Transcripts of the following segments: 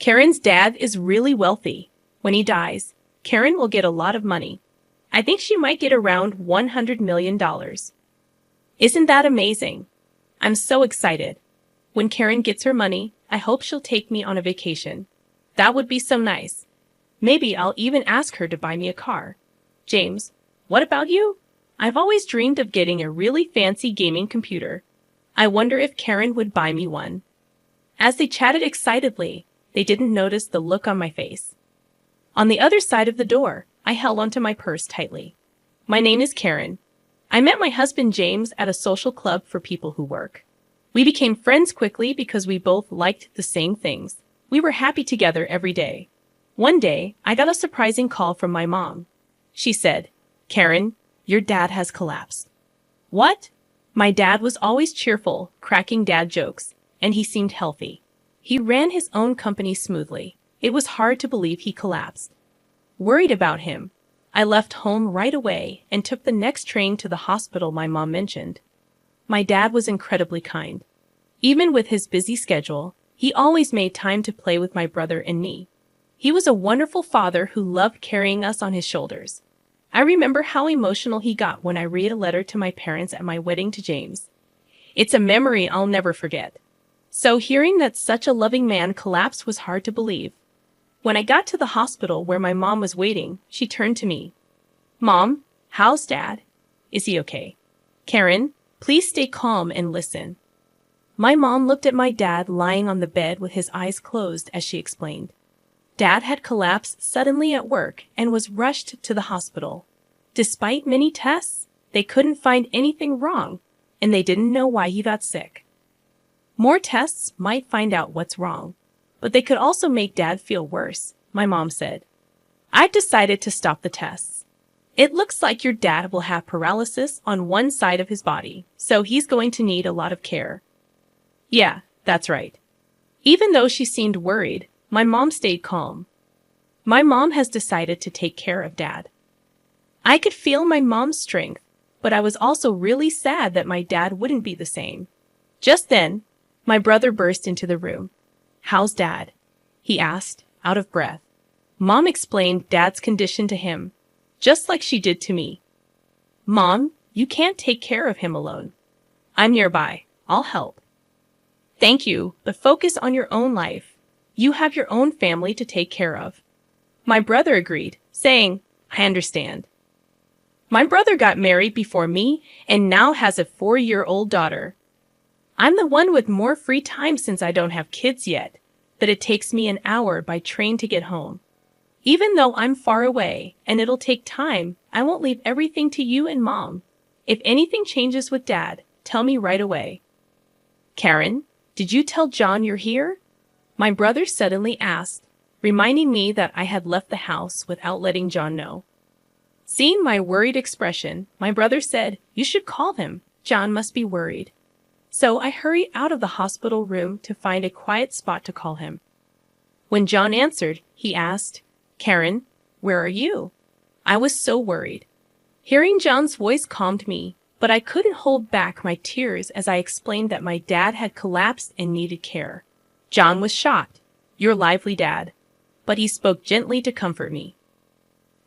Karen's dad is really wealthy. When he dies, Karen will get a lot of money. I think she might get around $100 million. Isn't that amazing? I'm so excited. When Karen gets her money, I hope she'll take me on a vacation. That would be so nice. Maybe I'll even ask her to buy me a car. James, what about you? I've always dreamed of getting a really fancy gaming computer. I wonder if Karen would buy me one. As they chatted excitedly, they didn't notice the look on my face. On the other side of the door, I held onto my purse tightly. My name is Karen. I met my husband James at a social club for people who work. We became friends quickly because we both liked the same things. We were happy together every day. One day, I got a surprising call from my mom. She said, "Karen, your dad has collapsed." What? My dad was always cheerful, cracking dad jokes, and he seemed healthy. He ran his own company smoothly. It was hard to believe he collapsed. Worried about him, I left home right away and took the next train to the hospital my mom mentioned. My dad was incredibly kind. Even with his busy schedule, he always made time to play with my brother and me. He was a wonderful father who loved carrying us on his shoulders. I remember how emotional he got when I read a letter to my parents at my wedding to James. It's a memory I'll never forget. So hearing that such a loving man collapsed was hard to believe. When I got to the hospital where my mom was waiting, she turned to me. "Mom, how's Dad? Is he okay? Karen, please stay calm and listen." My mom looked at my dad lying on the bed with his eyes closed as she explained. Dad had collapsed suddenly at work and was rushed to the hospital. Despite many tests, they couldn't find anything wrong, and they didn't know why he got sick. More tests might find out what's wrong, but they could also make Dad feel worse, my mom said. I've decided to stop the tests. It looks like your dad will have paralysis on one side of his body, so he's going to need a lot of care. Yeah, that's right. Even though she seemed worried, my mom stayed calm. My mom has decided to take care of Dad. I could feel my mom's strength, but I was also really sad that my dad wouldn't be the same. Just then, my brother burst into the room. "How's Dad?" he asked, out of breath. Mom explained Dad's condition to him, just like she did to me. "Mom, you can't take care of him alone. I'm nearby. I'll help." "Thank you, but focus on your own life. You have your own family to take care of." My brother agreed, saying, "I understand." My brother got married before me and now has a 4-year-old daughter. I'm the one with more free time since I don't have kids yet, but it takes me an hour by train to get home. Even though I'm far away and it'll take time, I won't leave everything to you and Mom. If anything changes with Dad, tell me right away. "Karen, did you tell John you're here?" My brother suddenly asked, reminding me that I had left the house without letting John know. Seeing my worried expression, my brother said, "You should call him. John must be worried." So I hurried out of the hospital room to find a quiet spot to call him. When John answered, he asked, "Karen, where are you?" I was so worried. Hearing John's voice calmed me, but I couldn't hold back my tears as I explained that my dad had collapsed and needed care. John was shocked. "Your lively dad." But he spoke gently to comfort me.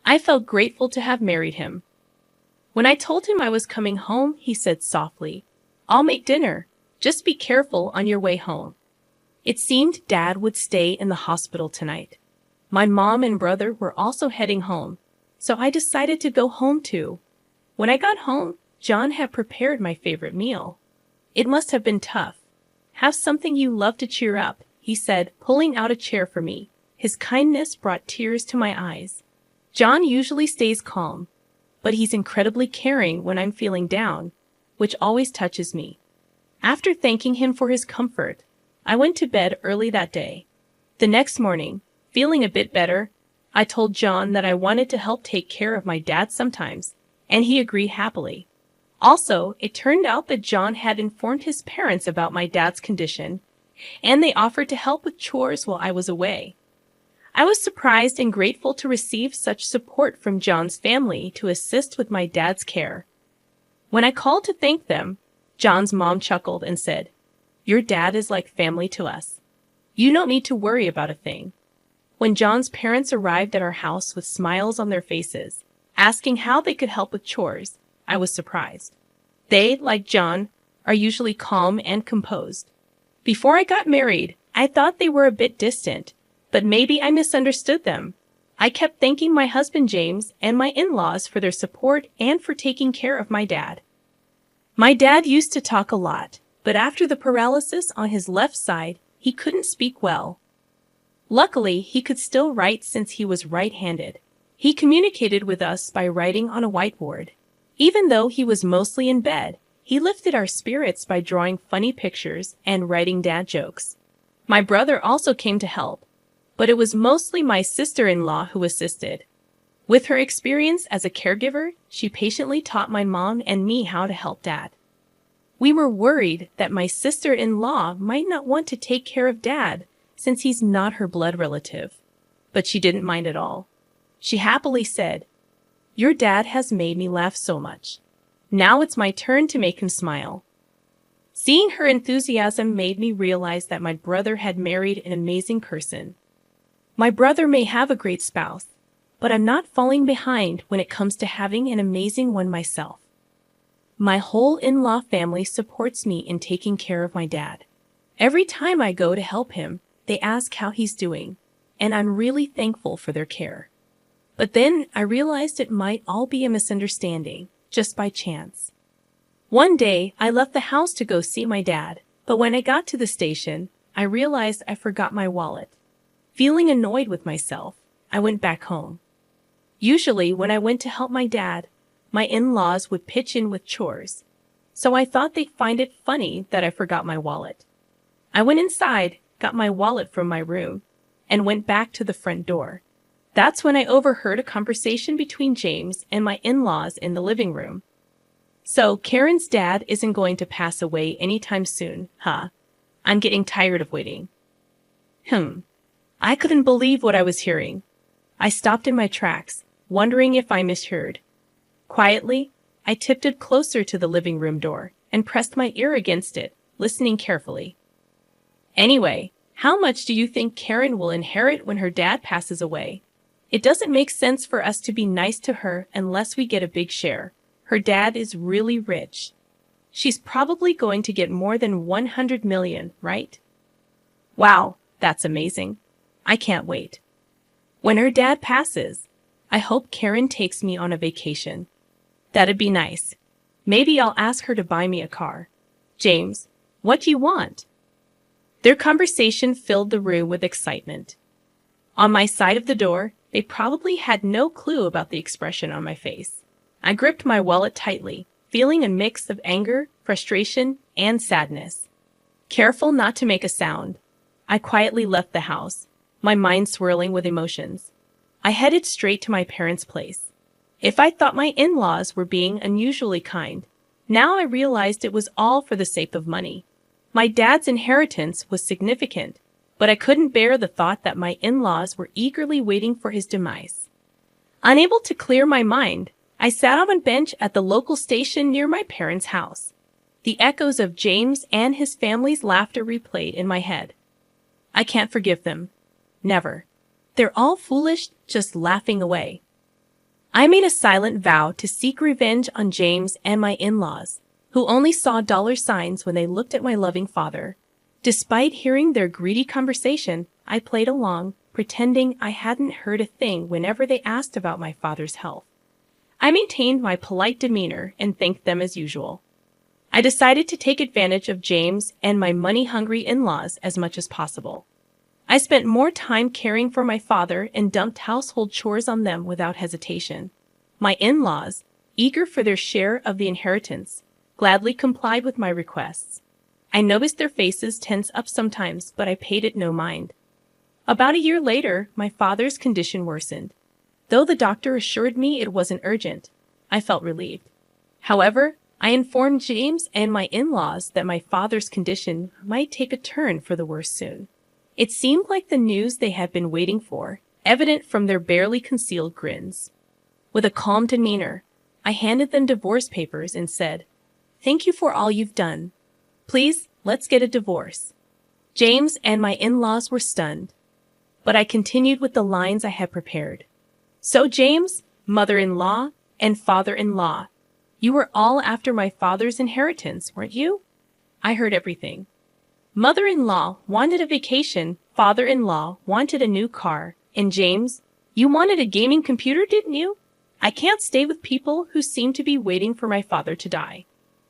I felt grateful to have married him. When I told him I was coming home, he said softly, "I'll make dinner. Just be careful on your way home." It seemed Dad would stay in the hospital tonight. My mom and brother were also heading home, so I decided to go home too. When I got home, John had prepared my favorite meal. It must have been tough. "Have something you love to cheer up," he said, pulling out a chair for me. His kindness brought tears to my eyes. John usually stays calm, but he's incredibly caring when I'm feeling down, which always touches me. After thanking him for his comfort, I went to bed early that day. The next morning, feeling a bit better, I told John that I wanted to help take care of my dad sometimes, and he agreed happily. Also, it turned out that John had informed his parents about my dad's condition, and they offered to help with chores while I was away. I was surprised and grateful to receive such support from John's family to assist with my dad's care. When I called to thank them, John's mom chuckled and said, "Your dad is like family to us. You don't need to worry about a thing." When John's parents arrived at our house with smiles on their faces, asking how they could help with chores, I was surprised. They, like John, are usually calm and composed. Before I got married, I thought they were a bit distant, but maybe I misunderstood them. I kept thanking my husband James and my in-laws for their support and for taking care of my dad. My dad used to talk a lot, but after the paralysis on his left side, he couldn't speak well. Luckily, he could still write since he was right-handed. He communicated with us by writing on a whiteboard. Even though he was mostly in bed, he lifted our spirits by drawing funny pictures and writing dad jokes. My brother also came to help, but it was mostly my sister-in-law who assisted. With her experience as a caregiver, she patiently taught my mom and me how to help Dad. We were worried that my sister-in-law might not want to take care of Dad since he's not her blood relative, but she didn't mind at all. She happily said, "Your dad has made me laugh so much. Now it's my turn to make him smile." Seeing her enthusiasm made me realize that my brother had married an amazing person. My brother may have a great spouse, but I'm not falling behind when it comes to having an amazing one myself. My whole in-law family supports me in taking care of my dad. Every time I go to help him, they ask how he's doing, and I'm really thankful for their care. But then I realized it might all be a misunderstanding, just by chance. One day, I left the house to go see my dad, but when I got to the station, I realized I forgot my wallet. Feeling annoyed with myself, I went back home. Usually, when I went to help my dad, my in-laws would pitch in with chores, so I thought they'd find it funny that I forgot my wallet. I went inside, got my wallet from my room, and went back to the front door. That's when I overheard a conversation between James and my in-laws in the living room. "So, Karen's dad isn't going to pass away anytime soon, huh? I'm getting tired of waiting." I couldn't believe what I was hearing. I stopped in my tracks, wondering if I misheard. Quietly, I tiptoed closer to the living room door and pressed my ear against it, listening carefully. "Anyway, how much do you think Karen will inherit when her dad passes away? It doesn't make sense for us to be nice to her unless we get a big share. Her dad is really rich. She's probably going to get more than 100 million, right?" Wow, that's amazing. I can't wait. When her dad passes, I hope Karen takes me on a vacation. That'd be nice. Maybe I'll ask her to buy me a car. "James, what do you want?" Their conversation filled the room with excitement. On my side of the door, they probably had no clue about the expression on my face. I gripped my wallet tightly, feeling a mix of anger, frustration, and sadness. Careful not to make a sound, I quietly left the house, my mind swirling with emotions. I headed straight to my parents' place. If I thought my in-laws were being unusually kind, now I realized it was all for the sake of money. My dad's inheritance was significant, but I couldn't bear the thought that my in-laws were eagerly waiting for his demise. Unable to clear my mind, I sat on a bench at the local station near my parents' house. The echoes of James and his family's laughter replayed in my head. I can't forgive them. Never. They're all foolish, just laughing away. I made a silent vow to seek revenge on James and my in-laws, who only saw dollar signs when they looked at my loving father. Despite hearing their greedy conversation, I played along, pretending I hadn't heard a thing whenever they asked about my father's health. I maintained my polite demeanor and thanked them as usual. I decided to take advantage of James and my money-hungry in-laws as much as possible. I spent more time caring for my father and dumped household chores on them without hesitation. My in-laws, eager for their share of the inheritance, gladly complied with my requests. I noticed their faces tense up sometimes, but I paid it no mind. About a year later, my father's condition worsened. Though the doctor assured me it wasn't urgent, I felt relieved. However, I informed James and my in-laws that my father's condition might take a turn for the worse soon. It seemed like the news they had been waiting for, evident from their barely concealed grins. With a calm demeanor, I handed them divorce papers and said, "Thank you for all you've done. Please, let's get a divorce." James and my in-laws were stunned, but I continued with the lines I had prepared. So James, mother-in-law, and father-in-law, you were all after my father's inheritance, weren't you? I heard everything. Mother-in-law wanted a vacation, father-in-law wanted a new car, and James, you wanted a gaming computer, didn't you? I can't stay with people who seem to be waiting for my father to die.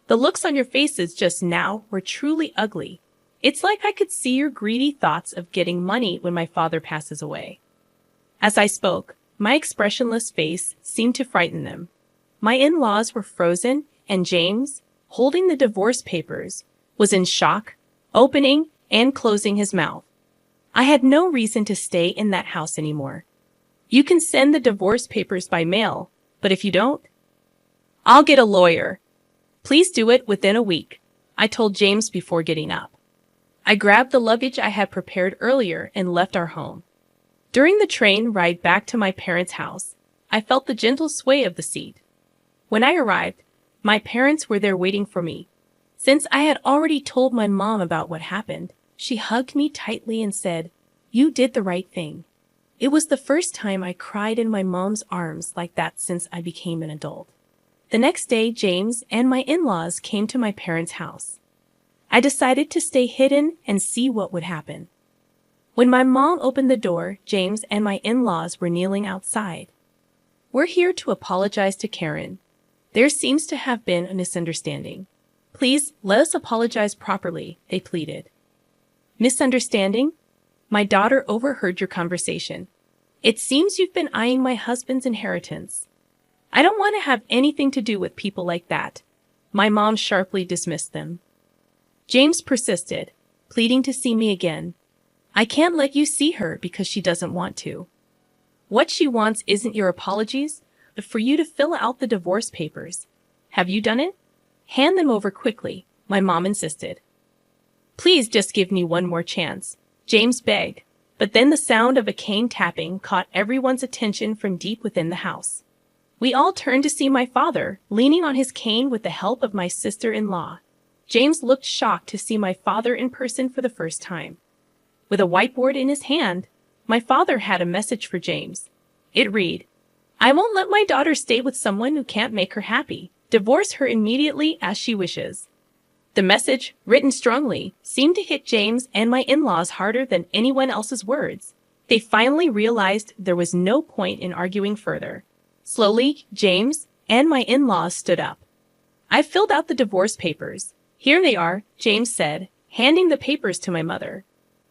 The looks on your faces just now were truly ugly. It's like I could see your greedy thoughts of getting money when my father passes away. As I spoke, my expressionless face seemed to frighten them. My in-laws were frozen, and James, holding the divorce papers, was in shock, opening and closing his mouth. I had no reason to stay in that house anymore. You can send the divorce papers by mail, but if you don't, I'll get a lawyer. Please do it within a week, I told James before getting up. I grabbed the luggage I had prepared earlier and left our home. During the train ride back to my parents' house, I felt the gentle sway of the seat. When I arrived, my parents were there waiting for me. Since I had already told my mom about what happened, she hugged me tightly and said, "You did the right thing." It was the first time I cried in my mom's arms like that since I became an adult. The next day, James and my in-laws came to my parents' house. I decided to stay hidden and see what would happen. When my mom opened the door, James and my in-laws were kneeling outside. "We're here to apologize to Karen. There seems to have been a misunderstanding. Please let us apologize properly," they pleaded. "Misunderstanding? My daughter overheard your conversation. It seems you've been eyeing my husband's inheritance. I don't want to have anything to do with people like that." My mom sharply dismissed them. James persisted, pleading to see me again. "I can't let you see her because she doesn't want to. What she wants isn't your apologies, but for you to fill out the divorce papers. Have you done it? Hand them over quickly," my mom insisted. "Please just give me one more chance," James begged, but then the sound of a cane tapping caught everyone's attention from deep within the house. We all turned to see my father, leaning on his cane with the help of my sister-in-law. James looked shocked to see my father in person for the first time. With a whiteboard in his hand, my father had a message for James. It read, "I won't let my daughter stay with someone who can't make her happy. Divorce her immediately as she wishes." The message, written strongly, seemed to hit James and my in-laws harder than anyone else's words. They finally realized there was no point in arguing further. Slowly, James and my in-laws stood up. "I filled out the divorce papers. Here they are," James said, handing the papers to my mother.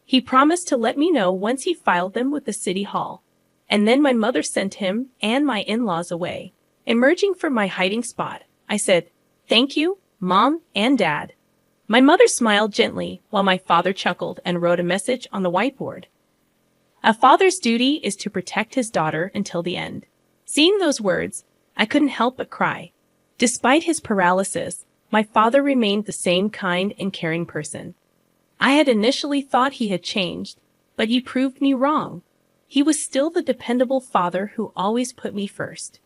He promised to let me know once he filed them with the city hall. And then my mother sent him and my in-laws away. Emerging from my hiding spot, I said, "Thank you, Mom and Dad." My mother smiled gently while my father chuckled and wrote a message on the whiteboard. "A father's duty is to protect his daughter until the end." Seeing those words, I couldn't help but cry. Despite his paralysis, my father remained the same kind and caring person. I had initially thought he had changed, but he proved me wrong. He was still the dependable father who always put me first.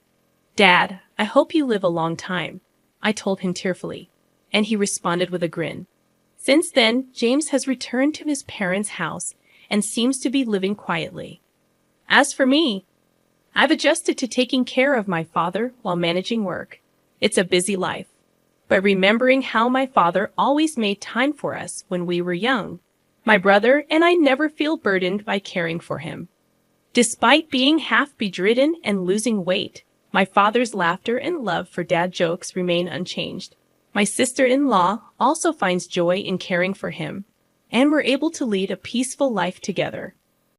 "Dad, I hope you live a long time," I told him tearfully, and he responded with a grin. Since then, James has returned to his parents' house and seems to be living quietly. As for me, I've adjusted to taking care of my father while managing work. It's a busy life, but remembering how my father always made time for us when we were young, my brother and I never feel burdened by caring for him. Despite being half bedridden and losing weight, my father's laughter and love for dad jokes remain unchanged. My sister-in-law also finds joy in caring for him, and we're able to lead a peaceful life together.